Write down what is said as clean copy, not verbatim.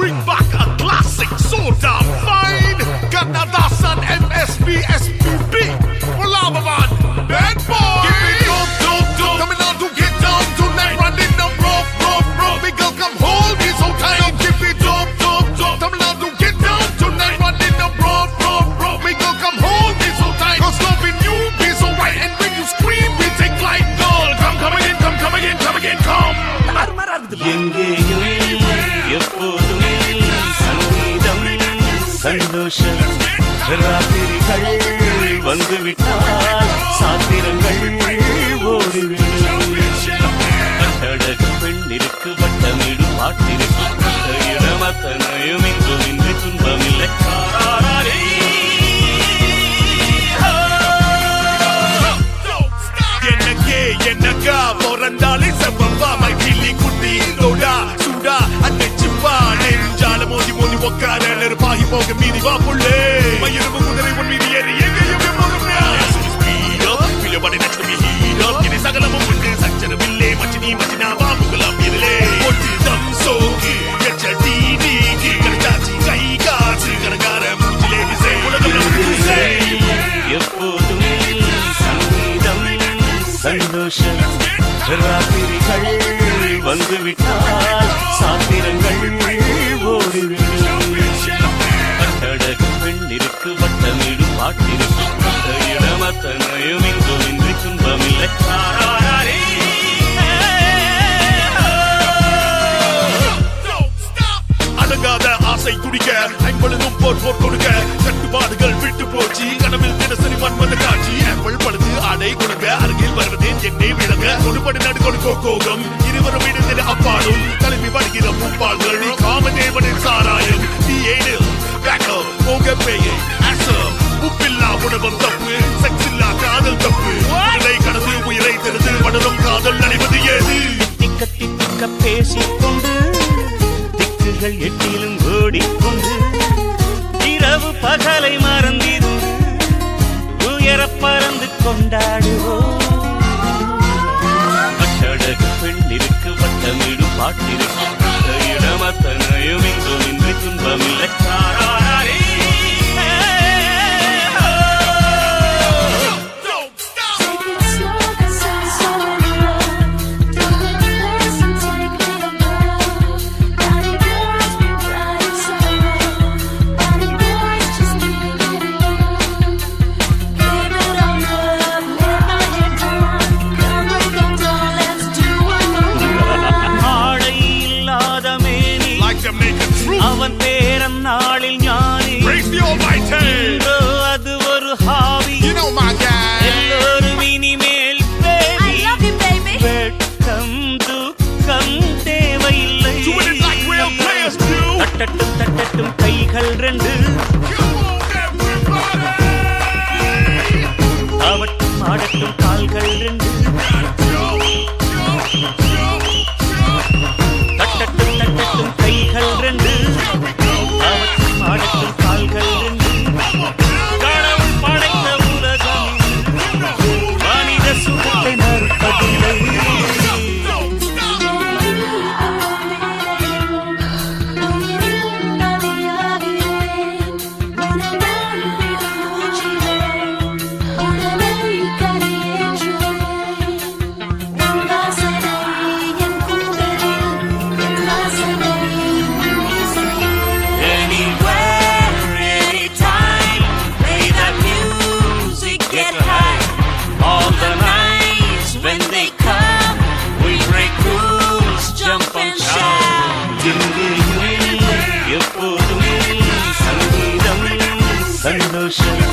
bring back a classic, so damn fine. Kannadasan, MSB, SPB, Walavavan, bad boy. Give me dope. Coming on to get down tonight, running the rope. Big girl, come hold me so tight. Give me dope. Coming on to get down tonight, running the rope. Big girl, come hold me so tight. 'Cause loving you be so right, and when you scream, we take flight. Girl, come again. எங்கேயும் எப்போதுமே சங்கீதம் சந்தோஷம் ராத்திரிகள் வந்துவிட்டால் சாத்திரங்கள் ஓடிவிடும் கட்டழகு பெண்ணிற்கு வட்டமிடும் பாட்டிற்கு இடமத்தனையும் இங்கும் இன்றி துன்பமில்லை என்னக்கா பிறந்தாலே செவ்வா மைக்கிலி குட்டி லோடா சூடா அன்னைச்சுவா நெஞ்சால மோதி உக்கார நெருப்பாகி போக மீறி வா புள்ளே மயிரும் குதிரை உன் மீறி ஏறி எங்கேயும் பிள்ளைபடி நச்சு ஹீரோ இது சகலமும் உண்டு சச்சரவில்லை மச்சினா பாம்புகளாம் இருளே ஒட்டிதம் சோகி எச்சடி நீகி கரச்சாச்சி கை காசு கரகார மூச்சிலே விசை உலகம் எப்போதுமே சங்கீதம் சந்தோஷம் ராத்திரிகள் வந்துவிட்டால் சாத்திரங்கள் ஓடிவிடும் கட்டழகு பெண்ணிற்கு வட்டமிடும் பாட்டிற்கு இடமத்தனையும் இங்கும் இன்றி துன்பமில்லை அடங்காத ஆசை துடிக்க ஐம்பொழுதும் போர் கொடுக்க கட்டுப்பாடுகள் விட்டு போச்சு கனவில் தினசரி மன்மத காட்சி ஆப்பிள் பழுது ஆடை கொடுக்க அருகில் வருவதே என்னை விளங்க கொடுபடி நடுகொடு கோகம் இருவரும் இணைந்த அப்பாலும் தலைமை வருகிற முப்பாள்கள் காமதேவனின் சாராயம் தீயேனில் பேக்கல் போக பேயை ஆசம் உப்பில்லா உணவம் தப்பு செக்ஸில்லா காதல் தப்பு உடலை கடந்து உயிரை தெரிந்து படரும் காதல் நடைவது ஏது திக்க பேசிக்கொண்டு திக்குகள் எட்டிலும் ஓடிக்கொண்டு இரவு பகலை மறந்திருந்து உயர பறந்து கொண்டாடுவோம் கட்டழகு பெண்ணிற்கு வட்டமிடும் பாட்டிற்கு இடமத்தனையும் இங்கும் இன்றி துன்பமில்லை அவன் பேரன் நாளில் ஞானி அது ஒரு ஹாவி எல்லோரும் இனிமேல் வெட்கம் துக்கம் தேவையில்லை தட்டட்டும் கைகள் ரெண்டு ஆவட்டும் ஆடட்டும் கால்கள் ரெண்டு தட்டட்டும் கைகள் ரெண்டு ஆடட்டும் கால்கள் ரெண்டு கடவுள் படைத்த உலகம் மனித சுகத்தை மறுப்பதில்லை எப்போதுமே சங்கீதம் சந்தோஷம்